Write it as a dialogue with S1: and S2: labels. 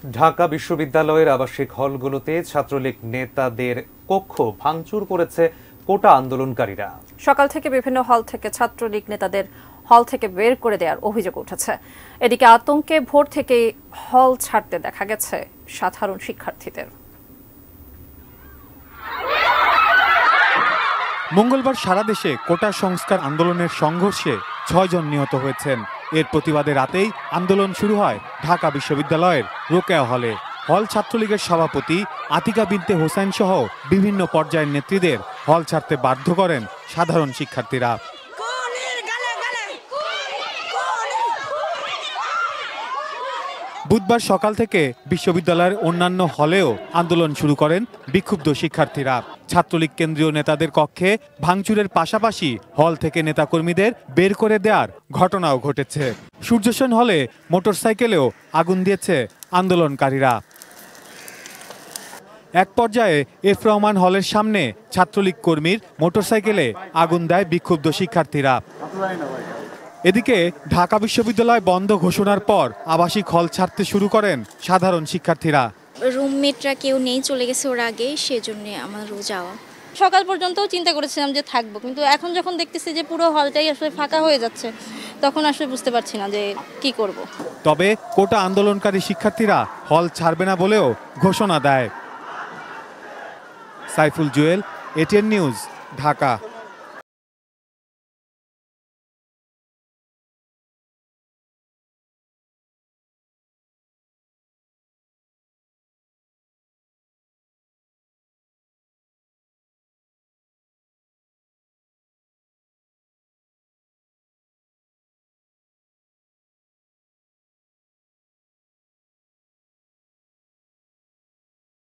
S1: ঢাকা বিশ্ববিদ্যালয়ের আবাসিক হলগুলোতে ছাত্রলীগ নেতাদের কক্ষ ভাঙচুর করেছে কোটা আন্দোলনকারীরা।
S2: সকাল থেকে বিভিন্ন হল থেকে ছাত্রলীগ নেতাদের হল থেকে বের করে দেওয়ার অভিযোগ উঠেছে। এদিকে আতঙ্কে ভোর থেকেই হল ছাড়তে দেখা গেছে সাধারণ শিক্ষার্থীদের।
S3: মঙ্গলবার সারা দেশে কোটা সংস্কার আন্দোলনের সংঘর্ষে ৬ জন নিহত হয়েছেন। এর প্রতিবাদে রাতেই আন্দোলন শুরু হয় ঢাকা বিশ্ববিদ্যালয়ের রোকেয়া হলে। হল ছাত্রলীগের সভাপতি আতিকা বিনতে হোসেন সহ বিভিন্ন পর্যায়ের নেত্রীদের হল ছাড়তে বাধ্য করেন সাধারণ শিক্ষার্থীরা। বুধবার সকাল থেকে বিশ্ববিদ্যালয়ের অন্যান্য হলেও আন্দোলন শুরু করেন বিক্ষুব্ধ শিক্ষার্থীরা। ছাত্রলীগ কেন্দ্রীয় নেতাদের কক্ষে ভাঙচুরের পাশাপাশি হল থেকে নেতাকর্মীদের বের করে দেওয়ার ঘটনাও ঘটেছে। সূর্যসেন হলে মোটরসাইকেলেও আগুন দিয়েছে আন্দোলনকারীরা। এক পর্যায়ে এফ রহমান হলের সামনে ছাত্রলীগ কর্মীর মোটরসাইকেলে আগুন দেয় বিক্ষুব্ধ শিক্ষার্থীরা। এদিকে ঢাকা বিশ্ববিদ্যালয় বন্ধ ঘোষণার পর আবাসিক হল ছাড়তে শুরু করেন সাধারণ শিক্ষার্থীরা।
S4: রুমমেটরা কেউ নেই, চলে গেছে ওর আগে, সেজন্য আমারও যাওয়া।
S5: সকাল পর্যন্ত চিন্তা করেছিলাম যে থাকবো, কিন্তু এখন যখন দেখতেছি যে পুরো হলটাই আসলে ফাঁকা হয়ে যাচ্ছে, তখন আসলে বুঝতে পারছি না যে কি করব।
S3: তবে কোটা আন্দোলনকারী শিক্ষার্থীরা হল ছাড়বে না বলেও ঘোষণা দেয়। Saiful Jewel, ATN news, Dhaka.